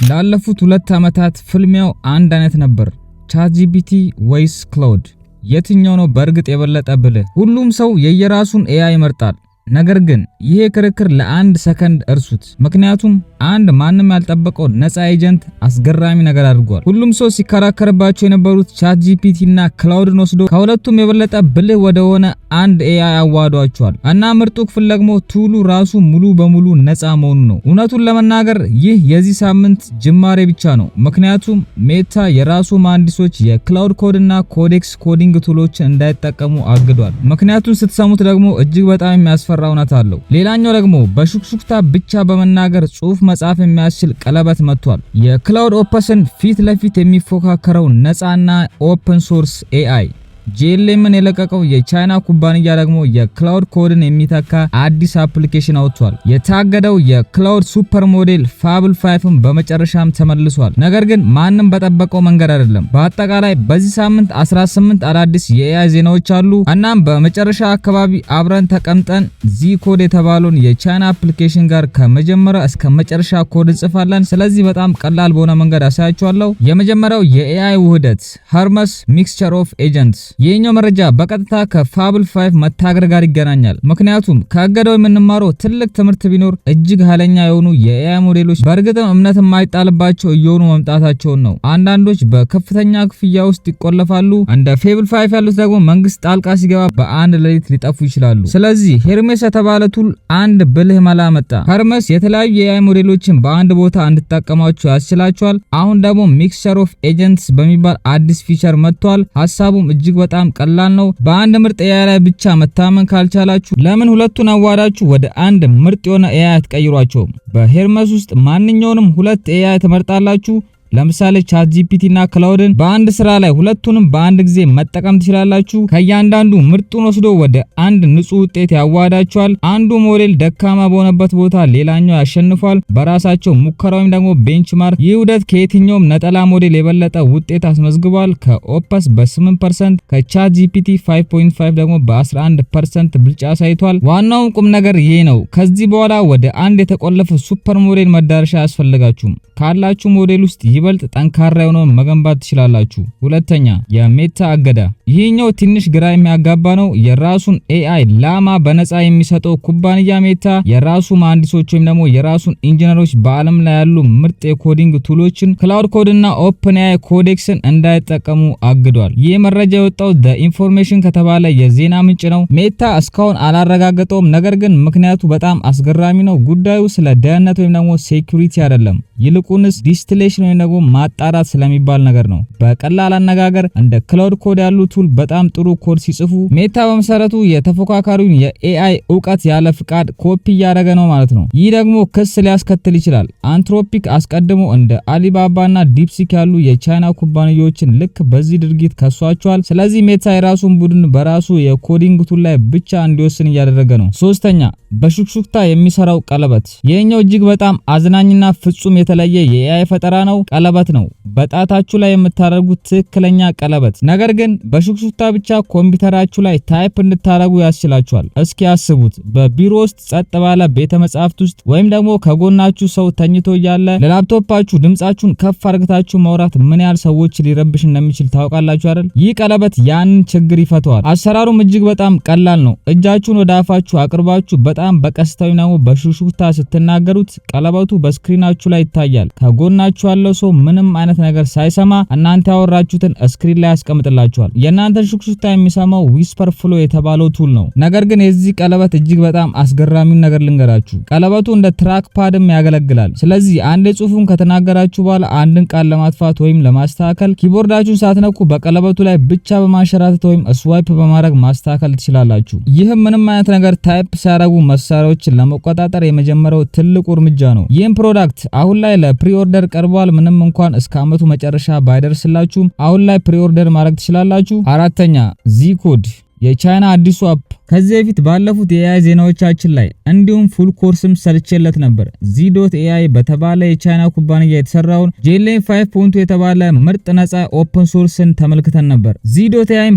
ላለፉት 2 ዓመታት ፍልሚያው አንድ አይነት ነበር። ቻትጂፒቲ ወይስ ክላውድ? የትኛው ነው በእርግጥ የበለጠ ብልህ? ሁሉም ሰው የየራሱን ኤአይ ይመርጣል። ነገር ግን ይሄ ክርክር ለአንድ ሰከንድ እርሱት። ምክንያቱም አንድ ማንም ያልጠበቀው ነፃ ኤጀንት አስገራሚ ነገር አድርጓል። ሁሉም ሰው ሲከራከርባቸው የነበሩት ቻትጂፒቲ እና ክላውድን ወስዶ ከሁለቱም የበለጠ ብልህ ወደሆነ አንድ ኤአይ አዋህዷቸዋል። እና ምርጡ ክፍል ደግሞ ቱሉ ራሱ ሙሉ በሙሉ ነፃ መሆኑ ነው። እውነቱን ለመናገር ይህ የዚህ ሳምንት ጅማሬ ብቻ ነው። ምክንያቱም ሜታ የራሱ መሐንዲሶች የክላውድ ኮድ እና ኮዴክስ ኮዲንግ ቱሎችን እንዳይጠቀሙ አግዷል። ምክንያቱም ስትሰሙት ደግሞ እጅግ በጣም የሚያስፈራ እውነት አለው። ሌላኛው ደግሞ በሹክሹክታ ብቻ በመናገር ጽሁፍ መጻፍ የሚያስችል ቀለበት መጥቷል። የክላውድ ኦፕስን ፊት ለፊት የሚፎካከረው ነፃና ኦፕን ሶርስ ኤአይ ጄኤልኤምን የለቀቀው የቻይና ኩባንያ ደግሞ የክላውድ ኮድን የሚተካ አዲስ አፕሊኬሽን አውጥቷል። የታገደው የክላውድ ሱፐር ሞዴል ፋብል 5ም በመጨረሻም ተመልሷል። ነገር ግን ማንም በጠበቀው መንገድ አይደለም። በአጠቃላይ በዚህ ሳምንት 18 አዳዲስ የኤአይ ዜናዎች አሉ። እናም በመጨረሻ አካባቢ አብረን ተቀምጠን ዚ-ኮድ የተባለውን የቻይና አፕሊኬሽን ጋር ከመጀመሪያ እስከ መጨረሻ ኮድ እንጽፋለን። ስለዚህ በጣም ቀላል በሆነ መንገድ አሳያችኋለሁ። የመጀመሪያው የኤአይ ውህደት ሀርመስ ሚክስቸር ኦፍ ኤጀንትስ። ይህኛው መረጃ በቀጥታ ከፋብል 5 መታገር ጋር ይገናኛል። ምክንያቱም ከአገዳው የምንማረው ትልቅ ትምህርት ቢኖር እጅግ ኃይለኛ የሆኑ የኤአይ ሞዴሎች በእርግጥም እምነት የማይጣልባቸው እየሆኑ መምጣታቸውን ነው። አንዳንዶች በከፍተኛ ክፍያ ውስጥ ይቆለፋሉ። እንደ ፋብል 5 ያሉት ደግሞ መንግስት ጣልቃ ሲገባ በአንድ ሌሊት ሊጠፉ ይችላሉ። ስለዚህ ሄርሜስ የተባለ ቱል አንድ ብልህ መላ መጣ። ሄርሜስ የተለያዩ የኤአይ ሞዴሎችን በአንድ ቦታ እንድትጠቀማቸው ያስችላቸዋል። አሁን ደግሞ ሚክስቸር ኦፍ ኤጀንትስ በሚባል አዲስ ፊቸር መጥቷል። ሐሳቡም እጅግ በጣም ቀላል ነው። በአንድ ምርጥ ኤአይ ላይ ብቻ መታመን ካልቻላችሁ ለምን ሁለቱን አዋዳችሁ ወደ አንድ ምርጥ የሆነ ኤአይ አትቀይሯቸውም? በሄርሜስ ውስጥ ማንኛውንም ሁለት ኤአይ ትመርጣላችሁ። ለምሳሌ ቻትጂፒቲ እና ክላውድን በአንድ ስራ ላይ ሁለቱንም በአንድ ጊዜ መጠቀም ትችላላችሁ። ከያንዳንዱ ምርጡን ወስዶ ወደ አንድ ንጹህ ውጤት ያዋዳቸዋል። አንዱ ሞዴል ደካማ በሆነበት ቦታ ሌላኛው ያሸንፋል በራሳቸው ሙከራ ወይም ደግሞ ቤንችማርክ። ይህ ውህደት ከየትኛውም ነጠላ ሞዴል የበለጠ ውጤት አስመዝግቧል። ከኦፕስ በ8%፣ ከቻትጂፒቲ 5.5 ደግሞ በ11% ብልጫ አሳይቷል። ዋናው ቁም ነገር ይሄ ነው። ከዚህ በኋላ ወደ አንድ የተቆለፈ ሱፐር ሞዴል መዳረሻ አያስፈልጋችሁም። ካላችሁ ሞዴል ውስጥ ይበልጥ ጠንካራ የሆነውን መገንባት ትችላላችሁ። ሁለተኛ የሜታ አገዳ። ይሄኛው ትንሽ ግራ የሚያጋባ ነው። የራሱን ኤአይ ላማ በነፃ የሚሰጠው ኩባንያ ሜታ የራሱ መሐንዲሶች ወይም ደግሞ የራሱን ኢንጂነሮች በአለም ላይ ያሉ ምርጥ የኮዲንግ ቱሎችን ክላውድ ኮድና ኦፕን ኤአይ ኮዴክስን እንዳይጠቀሙ አግዷል። ይህ መረጃ የወጣው ኢንፎርሜሽን ከተባለ የዜና ምንጭ ነው። ሜታ እስካሁን አላረጋገጠውም። ነገር ግን ምክንያቱ በጣም አስገራሚ ነው። ጉዳዩ ስለ ደህንነት ወይም ደግሞ ሴኩሪቲ አይደለም። ይልቁንስ ዲስቲሌሽን ወይም ደግሞ ማጣራት ስለሚባል ነገር ነው። በቀላል አነጋገር እንደ ክላውድ ኮድ ያሉ ቱል በጣም ጥሩ ኮድ ሲጽፉ ሜታ በመሰረቱ የተፎካካሪውን የኤአይ ዕውቀት ያለ ፍቃድ ኮፒ እያደረገ ነው ማለት ነው። ይህ ደግሞ ክስ ሊያስከትል ይችላል። አንትሮፒክ አስቀድሞ እንደ አሊባባና ዲፕሲክ ያሉ የቻይና ኩባንያዎችን ልክ በዚህ ድርጊት ከሷቸዋል። ስለዚህ ሜታ የራሱን ቡድን በራሱ የኮዲንግ ቱል ላይ ብቻ እንዲወስን እያደረገ ነው። ሶስተኛ በሹክሹክታ የሚሰራው ቀለበት። ይሄኛው እጅግ በጣም አዝናኝና ፍጹም የተለየ የኤአይ ፈጠራ ነው። ቀለበት ነው፣ በጣታችሁ ላይ የምታደርጉት ትክክለኛ ቀለበት። ነገር ግን በሹክሹክታ ብቻ ኮምፒውተራችሁ ላይ ታይፕ እንድታደርጉ ያስችላችኋል። እስኪ አስቡት፣ በቢሮ ውስጥ ጸጥ ባለ ቤተ መጻሕፍት ውስጥ ወይም ደግሞ ከጎናችሁ ሰው ተኝቶ እያለ ለላፕቶፓችሁ ድምጻችሁን ከፍ አድርጋችሁ ማውራት ምን ያህል ሰዎች ሊረብሽ እንደሚችል ታውቃላችሁ አይደል? ይህ ቀለበት ያንን ችግር ይፈታዋል። አሰራሩም እጅግ በጣም ቀላል ነው። እጃችሁን ወደ አፋችሁ አቅርባችሁ በጣም በቀስታዊ ነው በሹክሹክታ ስትናገሩት ቀለበቱ በስክሪናችሁ ላይ ይታያል። ከጎናችሁ ያለው ሰው ምንም አይነት ነገር ሳይሰማ እናንተ ያወራችሁትን ስክሪን ላይ ያስቀምጥላችኋል። የእናንተን ሹክሹክታ የሚሰማው ዊስፐር ፍሎ የተባለው ቱል ነው። ነገር ግን የዚህ ቀለበት እጅግ በጣም አስገራሚውን ነገር ልንገራችሁ። ቀለበቱ እንደ ትራክ ፓድም ያገለግላል። ስለዚህ አንድ ጽሁፉን ከተናገራችሁ በኋላ አንድን ቃል ለማጥፋት ወይም ለማስተካከል ኪቦርዳችሁን ሳትነኩ በቀለበቱ ላይ ብቻ በማንሸራተት ወይም ስዋይፕ በማድረግ ማስተካከል ትችላላችሁ። ይህም ምንም አይነት ነገር ታይፕ ሲያደርጉ መሳሪያዎችን ለመቆጣጠር የመጀመሪያው ትልቁ እርምጃ ነው። ይህም ፕሮዳክት አሁን ላይ ለፕሪኦርደር ቀርቧል። ምንም እንኳን እስከ አመቱ መጨረሻ ባይደርስላችሁም አሁን ላይ ፕሪኦርደር ማድረግ ትችላላችሁ። አራተኛ ዚ-ኮድ የቻይና አዲሱ አፕ ከዚህ በፊት ባለፉት የኤአይ ዜናዎቻችን ላይ እንዲሁም ፉል ኮርስም ሰርቼለት ነበር። z.ai በተባለ የቻይና ኩባንያ የተሰራውን ጄሌን 5.2 የተባለ ምርጥ ነፃ ኦፕን ሶርስን ተመልክተን ነበር። z.ai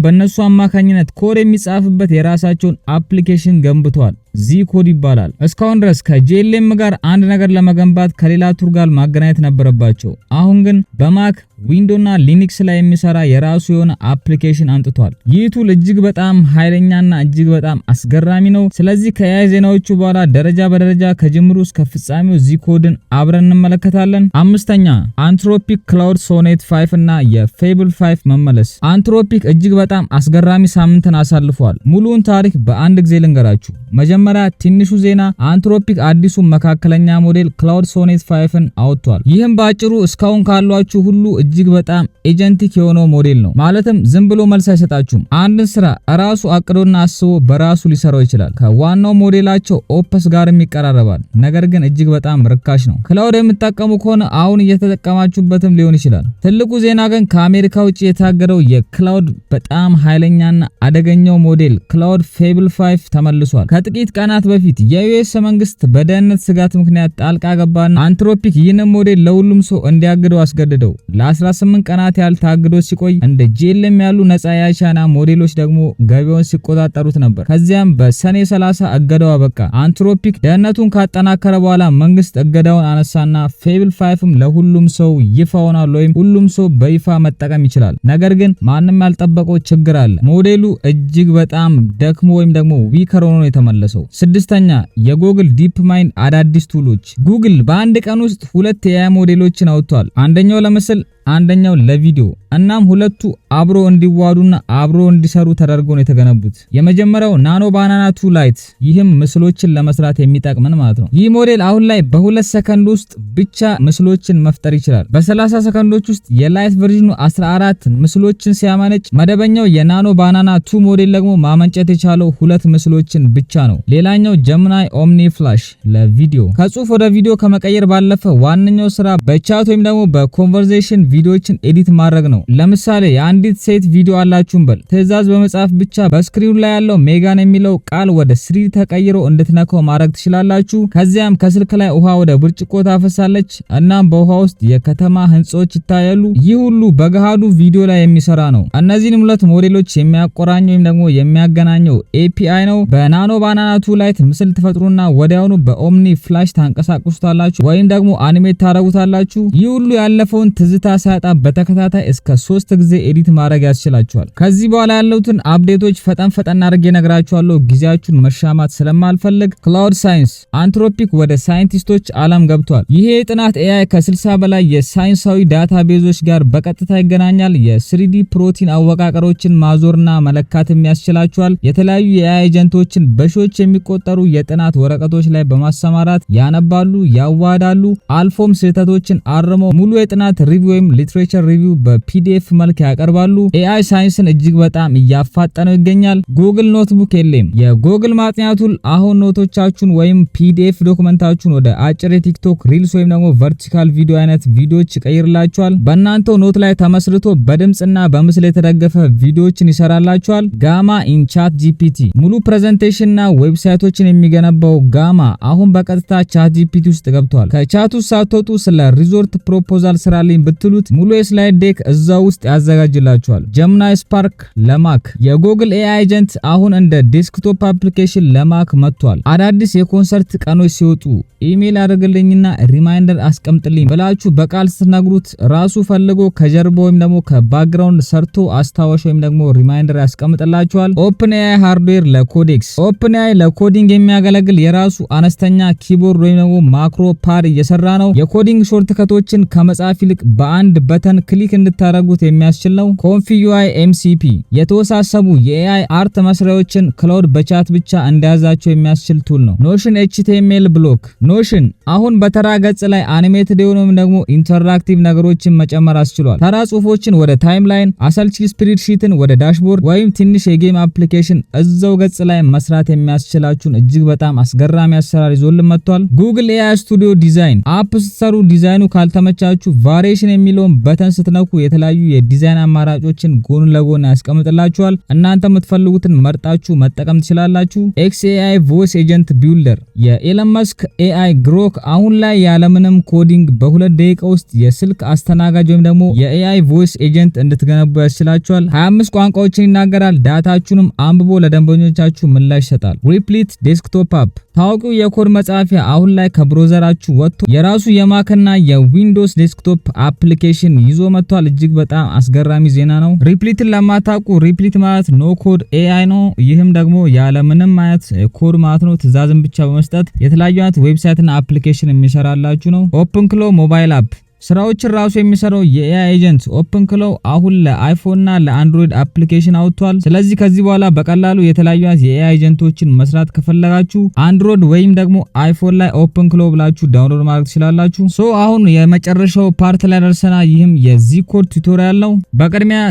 በእነሱ አማካኝነት ኮድ የሚጻፍበት የራሳቸውን አፕሊኬሽን ገንብተዋል። ዚኮድ ይባላል። እስካሁን ድረስ ከጄሌም ጋር አንድ ነገር ለመገንባት ከሌላ ቱር ጋር ማገናኘት ነበረባቸው። አሁን ግን በማክ ዊንዶውና ሊነክስ ላይ የሚሰራ የራሱ የሆነ አፕሊኬሽን አምጥቷል። ይህ ቱል እጅግ በጣም ኃይለኛና እጅግ በጣም አስገራሚ ነው። ስለዚህ ከኤአይ ዜናዎቹ በኋላ ደረጃ በደረጃ ከጅምሩ እስከ ፍጻሜው ዚኮድን አብረን እንመለከታለን። አምስተኛ አንትሮፒክ ክላውድ ሶኔት 5 እና የፌብል 5 መመለስ። አንትሮፒክ እጅግ በጣም አስገራሚ ሳምንትን አሳልፏል። ሙሉውን ታሪክ በአንድ ጊዜ ልንገራችሁ። መጀመሪያ ትንሹ ዜና አንትሮፒክ አዲሱ መካከለኛ ሞዴል ክላውድ ሶኔት 5ን አውጥቷል። ይህም በአጭሩ እስካሁን ካሏችሁ ሁሉ እጅግ በጣም ኤጀንቲክ የሆነው ሞዴል ነው። ማለትም ዝም ብሎ መልስ አይሰጣችሁም። አንድን ስራ ራሱ አቅዶና አስቦ በራሱ ሊሰራው ይችላል። ከዋናው ሞዴላቸው ኦፐስ ጋርም ይቀራረባል። ነገር ግን እጅግ በጣም ርካሽ ነው። ክላውድ የምትጠቀሙ ከሆነ አሁን እየተጠቀማችሁበትም ሊሆን ይችላል። ትልቁ ዜና ግን ከአሜሪካ ውጪ የታገደው የክላውድ በጣም ኃይለኛና አደገኛው ሞዴል ክላውድ ፌብል 5 ተመልሷል። ከጥቂት ቀናት በፊት የዩኤስ መንግስት በደህንነት ስጋት ምክንያት ጣልቃ ገባና አንትሮፒክ ይህንን ሞዴል ለሁሉም ሰው እንዲያግደው አስገድደው ለ18 ቀናት ያህል ታግዶ ሲቆይ እንደ ጄሌም ያሉ ነፃ የቻይና ሞዴሎች ደግሞ ገበያውን ሲቆጣጠሩት ነበር። ከዚያም በሰኔ 30 እገዳው አበቃ። አንትሮፒክ ደህንነቱን ካጠናከረ በኋላ መንግስት እገዳውን አነሳና ፌብል 5ም ለሁሉም ሰው ይፋ ሆኗል፣ ወይም ሁሉም ሰው በይፋ መጠቀም ይችላል። ነገር ግን ማንም ያልጠበቀው ችግር አለ። ሞዴሉ እጅግ በጣም ደክሞ ወይም ደግሞ ዊከር ሆኖ የተመለሰው። ስድስተኛ የጉግል ዲፕ ማይንድ አዳዲስ ቱሎች። ጉግል በአንድ ቀን ውስጥ 2 የኤአይ ሞዴሎችን አውጥቷል። አንደኛው ለምስል አንደኛው ለቪዲዮ። እናም ሁለቱ አብሮ እንዲዋዱና አብሮ እንዲሰሩ ተደርጎ ነው የተገነቡት። የመጀመሪያው ናኖ ባናና 2 ላይት፣ ይህም ምስሎችን ለመስራት የሚጠቅመን ማለት ነው። ይህ ሞዴል አሁን ላይ በ2 ሰከንድ ውስጥ ብቻ ምስሎችን መፍጠር ይችላል። በ30 ሰከንዶች ውስጥ የላይት ቨርዥኑ 14 ምስሎችን ሲያመነጭ፣ መደበኛው የናኖ ባናና 2 ሞዴል ደግሞ ማመንጨት የቻለው 2 ምስሎችን ብቻ ነው። ሌላኛው ጀምናይ ኦምኒ ፍላሽ ለቪዲዮ። ከጽሁፍ ወደ ቪዲዮ ከመቀየር ባለፈ ዋነኛው ስራ በቻት ወይም ደግሞ በኮንቨርሴሽን ቪዲዮዎችን ኤዲት ማድረግ ነው። ለምሳሌ የአንዲት ሴት ቪዲዮ አላችሁን በል ትዕዛዝ በመጻፍ ብቻ በስክሪኑ ላይ ያለው ሜጋን የሚለው ቃል ወደ ስሪ ተቀይሮ እንድትነካው ማድረግ ትችላላችሁ። ከዚያም ከስልክ ላይ ውሃ ወደ ብርጭቆ ታፈሳለች። እናም በውሃ ውስጥ የከተማ ህንጾች ይታያሉ። ይህ ሁሉ በገሃዱ ቪዲዮ ላይ የሚሰራ ነው። እነዚህን ሁለት ሞዴሎች የሚያቆራኘው ወይም ደግሞ የሚያገናኘው ኤፒአይ ነው። በናኖ ባናና 2 ላይት ምስል ትፈጥሩና ወዲያውኑ በኦምኒ ፍላሽ ታንቀሳቅሱታላችሁ ወይም ደግሞ አኒሜት ታረጉታላችሁ። ይህ ሁሉ ያለፈውን ትዝታ ሳያጣ በተከታታይ እስከ 3 ጊዜ ኤዲት ማድረግ ያስችላችኋል። ከዚህ በኋላ ያሉትን አፕዴቶች ፈጠን አድርጌ ነግራችኋለሁ ጊዜያችሁን መሻማት ስለማልፈልግ። ክላውድ ሳይንስ አንትሮፒክ ወደ ሳይንቲስቶች ዓለም ገብቷል። ይሄ ጥናት ኤአይ ከ60 በላይ የሳይንሳዊ ዳታቤዞች ጋር በቀጥታ ይገናኛል። የ3ዲ ፕሮቲን አወቃቀሮችን ማዞርና መለካት የሚያስችላችኋል። የተለያዩ የኤአይ ኤጀንቶችን በሺዎች የሚቆጠሩ የጥናት ወረቀቶች ላይ በማሰማራት ያነባሉ፣ ያዋዳሉ፣ አልፎም ስህተቶችን አርመው ሙሉ የጥናት ሪቪው ወይም ሊትሬቸር ሪቪው በፒዲኤፍ መልክ ያቀርባሉ። ኤአይ ሳይንስን እጅግ በጣም እያፋጠነው ይገኛል። ጉግል ኖትቡክ የለም። የጉግል ማጥኛ ቱል አሁን ኖቶቻችሁን ወይም ፒዲኤፍ ዶክመንታችሁን ወደ አጭር የቲክቶክ ሪልስ ወይም ደግሞ ቨርቲካል ቪዲዮ አይነት ቪዲዮዎች ይቀይርላችኋል። በእናንተው ኖት ላይ ተመስርቶ በድምጽና በምስል የተደገፈ ቪዲዮዎችን ይሰራላችኋል። ጋማ ኢን ቻት ጂፒቲ ሙሉ ፕሬዘንቴሽንና ዌብሳይቶችን የሚገነባው ጋማ አሁን በቀጥታ ቻት ጂፒቲ ውስጥ ገብቷል። ከቻቱ ሳትወጡ ስለ ሪዞርት ፕሮፖዛል ስራልኝ ብትሉት ሙሉ የስላይድ ዴክ እዛው ውስጥ ያዘጋጅላችኋል። ጀምናይ ስፓርክ ለማክ የጉግል ኤአይ ኤጀንት አሁን እንደ ዴስክቶፕ አፕሊኬሽን ለማክ መጥቷል። አዳዲስ የኮንሰርት ቀኖች ሲወጡ ኢሜል አድርግልኝና ሪማይንደር አስቀምጥልኝ ብላችሁ በቃል ስትነግሩት ራሱ ፈልጎ ከጀርባ ወይም ደግሞ ከባክግራውንድ ሰርቶ አስታዋሽ ወይም ደግሞ ሪማይንደር ያስቀምጥላችኋል። ኦፕን ኤአይ ሃርድዌር ለኮዴክስ ኦፕን ኤአይ ለኮዲንግ የሚያገለግል የራሱ አነስተኛ ኪቦርድ ወይም ደግሞ ማክሮ ፓድ እየሰራ ነው። የኮዲንግ ሾርትከቶችን ከመጻፍ ይልቅ በአንድ በተን ክሊክ እንድታረጉት የሚያስችል ነው። ኮንፊ ዩአይ ኤምሲፒ የተወሳሰቡ የኤአይ አርት መስሪያዎችን ክላውድ በቻት ብቻ እንዲያዛቸው የሚያስችል ቱል ነው። ኖሽን ኤችቲኤምኤል ብሎክ ኖሽን አሁን በተራ ገጽ ላይ አኒሜትድ የሆነም ደግሞ ኢንተራክቲቭ ነገሮችን መጨመር አስችሏል። ተራ ጽሁፎችን ወደ ታይምላይን፣ አሰልቺ ስፕሪድሺትን ወደ ዳሽቦርድ ወይም ትንሽ የጌም አፕሊኬሽን እዛው ገጽ ላይ መስራት የሚያስችላችሁን እጅግ በጣም አስገራሚ አሰራር ይዞልን መጥቷል። ጉግል ኤአይ ስቱዲዮ ዲዛይን አፕ ስትሰሩ ዲዛይኑ ካልተመቻችሁ ቫሪዬሽን የሚለው የሚለውን በተን ስትነኩ የተለያዩ የዲዛይን አማራጮችን ጎን ለጎን ያስቀምጥላችኋል። እናንተ የምትፈልጉትን መርጣችሁ መጠቀም ትችላላችሁ። XAI ቮይስ ኤጀንት ቢልደር የኤለን መስክ AI ግሮክ አሁን ላይ ያለምንም ኮዲንግ በ2 ደቂቃ ውስጥ የስልክ አስተናጋጅ ወይም ደግሞ የAI ቮይስ ኤጀንት እንድትገነቡ ያስችላችኋል። 25 ቋንቋዎችን ይናገራል። ዳታችሁንም አንብቦ ለደንበኞቻችሁ ምላሽ ይሰጣል። ሪፕሊት ዴስክቶፕ አፕ ታዋቂው የኮድ መጻፊያ አሁን ላይ ከብሮዘራችሁ ወጥቶ የራሱ የማክና የዊንዶውስ ዴስክቶፕ አፕሊኬሽን ይዞ መጥቷል። እጅግ በጣም አስገራሚ ዜና ነው። ሪፕሊትን ለማታውቁ ሪፕሊት ማለት ኖ ኮድ AI ነው። ይህም ደግሞ ያለምንም አይነት ኮድ ማለት ነው። ትዕዛዝን ብቻ በመስጠት የተለያዩ አይነት ዌብሳይትና አፕሊኬሽን የሚሰራላችሁ ነው። ኦፕንክሎ ሞባይል አፕ ስራዎችን ራሱ የሚሰራው የኤአይ ኤጀንት ኦፕንክሎ አሁን ለአይፎን እና ለአንድሮይድ አፕሊኬሽን አውጥቷል። ስለዚህ ከዚህ በኋላ በቀላሉ የተለያዩ የኤአይ ኤጀንቶችን መስራት ከፈለጋችሁ አንድሮይድ ወይም ደግሞ አይፎን ላይ ኦፕንክሎ ብላችሁ ዳውንሎድ ማድረግ ትችላላችሁ። አሁን የመጨረሻው ፓርት ላይ ደርሰናል። ይህም የዚኮድ ቱቶሪያል ነው። በቅድሚያ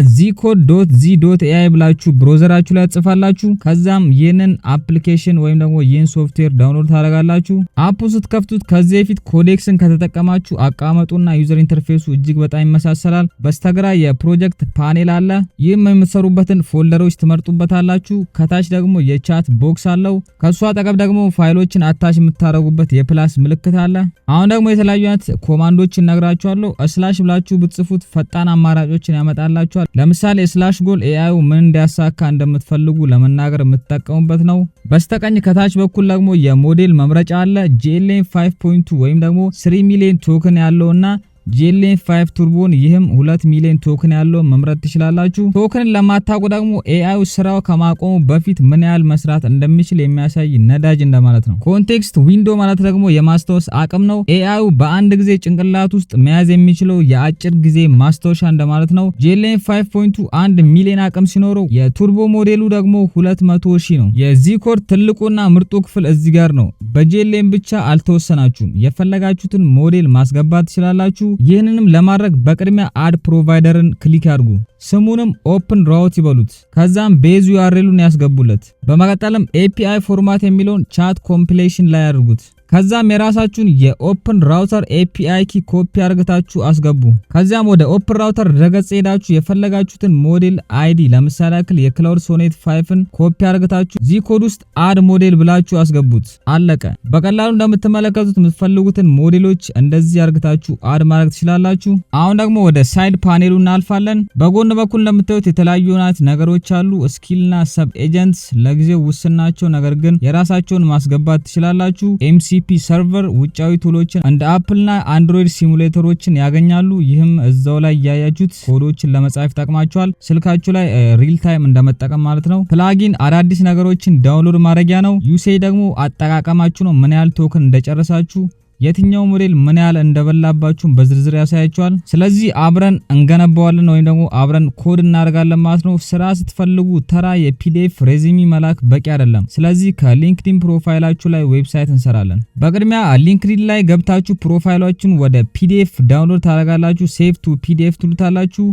zcode.z.ai ብላችሁ ብሮዘራችሁ ላይ ጽፋላችሁ። ከዛም ይህንን አፕሊኬሽን ወይም ደግሞ ይህን ሶፍትዌር ዳውንሎድ ታደርጋላችሁ። አፑ ስትከፍቱት ከዚህ በፊት ኮዴክስን ከተጠቀማችሁ አቀማመጡና ዩዘር ኢንተርፌሱ እጅግ በጣም ይመሳሰላል። በስተግራ የፕሮጀክት ፓኔል አለ። ይህም የምትሰሩበትን ፎልደሮች ትመርጡበታላችሁ። ከታች ደግሞ የቻት ቦክስ አለው። ከሱ አጠገብ ደግሞ ፋይሎችን አታች የምታደርጉበት የፕላስ ምልክት አለ። አሁን ደግሞ የተለያዩ አይነት ኮማንዶችን ነግራችኋለሁ። ስላሽ ብላችሁ ብትጽፉት ፈጣን አማራጮችን ያመጣላችኋል። ለምሳሌ ስላሽ ጎል ኤአዩ ምን እንዲያሳካ እንደምትፈልጉ ለመናገር የምትጠቀሙበት ነው። በስተቀኝ ከታች በኩል ደግሞ የሞዴል መምረጫ አለ። GLM 5.2 ወይም ደግሞ 3 ሚሊዮን ቶክን ያለውና GLM 5 ቱርቦን ይህም 2 ሚሊዮን ቶክን ያለው መምረጥ ትችላላችሁ። ቶክን ለማታውቁ ደግሞ ኤአዩ ስራው ከማቆሙ በፊት ምን ያህል መስራት እንደሚችል የሚያሳይ ነዳጅ እንደማለት ነው። ኮንቴክስት ዊንዶ ማለት ደግሞ የማስታወስ አቅም ነው። ኤአዩ በአንድ ጊዜ ጭንቅላት ውስጥ መያዝ የሚችለው የአጭር ጊዜ ማስታወሻ እንደማለት ነው። GLM 5.2 1 ሚሊዮን አቅም ሲኖረው የቱርቦ ሞዴሉ ደግሞ 200,000 ነው። የዚኮድ ትልቁና ምርጡ ክፍል እዚህ ጋር ነው። በGLM ብቻ አልተወሰናችሁም። የፈለጋችሁትን ሞዴል ማስገባት ትችላላችሁ። ይህንንም ለማድረግ በቅድሚያ አድ ፕሮቫይደርን ክሊክ አድርጉ። ስሙንም ኦፕን ራውት ይበሉት። ከዛም ቤዝ URLን ያስገቡለት። በመቀጠልም API ፎርማት የሚለውን ቻት ኮምፒሌሽን ላይ አድርጉት። ከዛም የራሳችሁን የኦፕን ራውተር API ኪ ኮፒ አድርጋችሁ አስገቡ። ከዛም ወደ ኦፕን ራውተር ድረገጽ ሄዳችሁ የፈለጋችሁትን ሞዴል አይዲ ለምሳሌ ያክል የክላውድ ሶኔት 5ን ኮፒ አድርጋችሁ ዚኮድ ውስጥ አድ ሞዴል ብላችሁ አስገቡት። አለቀ። በቀላሉ እንደምትመለከቱት የምትፈልጉትን ሞዴሎች እንደዚህ አድርጋችሁ አድ ማድረግ ትችላላችሁ። አሁን ደግሞ ወደ ሳይድ ፓኔሉ እናልፋለን። በጎን በኩል እንደምታዩት የተለያዩ ነገሮች አሉ። ስኪልና ሰብ ኤጀንትስ ለጊዜው ውስን ናቸው፣ ነገር ግን የራሳቸውን ማስገባት ትችላላችሁ። MCP ሰርቨር ውጫዊ ቱሎችን እንደ አፕልና አንድሮይድ ሲሙሌተሮችን ያገኛሉ። ይህም እዛው ላይ ያያችሁት ኮዶችን ለመጻፍ ይጠቅማችኋል። ስልካችሁ ላይ ሪል ታይም እንደመጠቀም ማለት ነው። ፕላጊን አዳዲስ ነገሮችን ዳውንሎድ ማድረጊያ ነው። ዩሴጅ ደግሞ አጠቃቀማችሁ ነው፣ ምን ያህል ቶክን እንደጨረሳችሁ የትኛው ሞዴል ምን ያህል እንደበላባችሁ በዝርዝር ያሳያችኋል። ስለዚህ አብረን እንገነባዋለን ወይም ደግሞ አብረን ኮድ እናደርጋለን ማለት ነው። ስራ ስትፈልጉ ተራ የፒዲኤፍ ሬዚሚ መላክ በቂ አይደለም። ስለዚህ ከሊንክዲን ፕሮፋይላችሁ ላይ ዌብሳይት እንሰራለን። በቅድሚያ ሊንክዲን ላይ ገብታችሁ ፕሮፋይላችሁን ወደ ፒዲኤፍ ዳውንሎድ ታደርጋላችሁ። ሴቭ ቱ ፒዲኤፍ ትሉታላችሁ።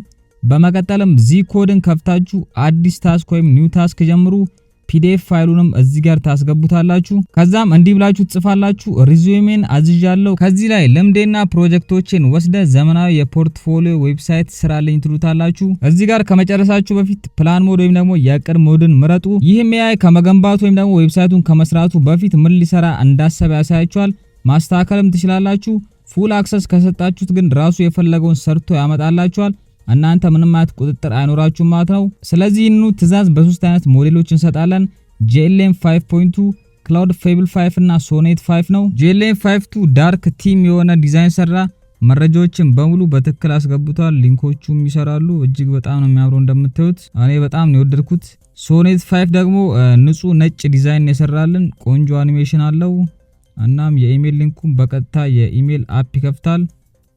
በመቀጠልም ዚኮድን ከፍታችሁ አዲስ ታስክ ወይም ኒው ታስክ ጀምሩ። ፒዲኤፍ ፋይሉንም እዚህ ጋር ታስገቡታላችሁ። ከዛም እንዲህ ብላችሁ ጽፋላችሁ ሪዙሜን አዝዣለሁ። ከዚህ ላይ ልምዴና ፕሮጀክቶችን ወስደ ዘመናዊ የፖርትፎሊዮ ዌብሳይት ስራልኝ ትሉታላችሁ። እዚህ ጋር ከመጨረሳችሁ በፊት ፕላን ሞድ ወይም ደግሞ የቅድ ሞድን ምረጡ። ይህም AI ከመገንባቱ ወይም ደግሞ ዌብሳይቱን ከመስራቱ በፊት ምን ሊሰራ እንዳሰበ ያሳያችኋል። ማስተካከልም ትችላላችሁ። ፉል አክሰስ ከሰጣችሁት ግን ራሱ የፈለገውን ሰርቶ ያመጣላችኋል። እናንተ ምንም አይነት ቁጥጥር አይኖራችሁም ማለት ነው። ስለዚህ ይህንኑ ትዕዛዝ በሶስት አይነት ሞዴሎች እንሰጣለን። GLM 5.2 ክላውድ ፌብል 5 እና ሶኔት 5 ነው። GLM 5.2 ዳርክ ቲም የሆነ ዲዛይን ሰራ። መረጃዎችን በሙሉ በትክክል አስገብቷል። ሊንኮቹም ይሰራሉ። እጅግ በጣም ነው የሚያምረው እንደምታዩት። እኔ በጣም ነው የወደድኩት። ሶኔት 5 ደግሞ ንጹህ ነጭ ዲዛይን የሰራልን ቆንጆ አኒሜሽን አለው። እናም የኢሜል ሊንኩን በቀጥታ የኢሜል አፕ ይከፍታል።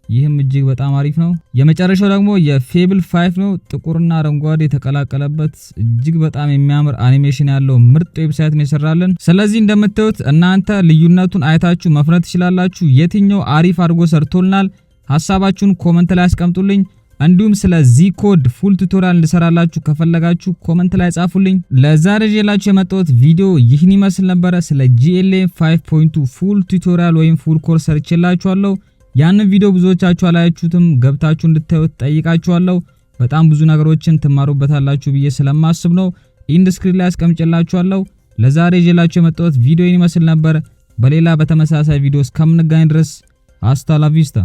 ይህም እጅግ በጣም አሪፍ ነው። የመጨረሻው ደግሞ የፌብል 5 ነው። ጥቁርና አረንጓዴ የተቀላቀለበት እጅግ በጣም የሚያምር አኒሜሽን ያለው ምርጥ ዌብሳይት ነው የሰራልን። ስለዚህ እንደምታዩት እናንተ ልዩነቱን አይታችሁ መፍረድ ትችላላችሁ። የትኛው አሪፍ አድርጎ ሰርቶልናል? ሐሳባችሁን ኮሜንት ላይ አስቀምጡልኝ። እንዲሁም ስለ ዚኮድ ፉል ቱቶሪያል እንድሰራላችሁ ከፈለጋችሁ ኮሜንት ላይ ጻፉልኝ። ለዛሬ ይዤላችሁ የመጣሁት ቪዲዮ ይህን ይመስል ነበር። ስለ GLM 5.2 ፉል ቱቶሪያል ወይም ፉል ኮርስ ሰርቼላችኋለሁ። ያንን ቪዲዮ ብዙዎቻችሁ አላያችሁትም፣ ገብታችሁ እንድታዩት ጠይቃችኋለሁ። በጣም ብዙ ነገሮችን ትማሩበታላችሁ ብዬ ስለማስብ ነው። ኢንድ ስክሪን ላይ አስቀምጬላችኋለሁ። ለዛሬ ይዤላችሁ የመጣሁት ቪዲዮ ይመስል ነበር። በሌላ በተመሳሳይ ቪዲዮ እስከምንገናኝ ድረስ አስታ ላ ቪስታ።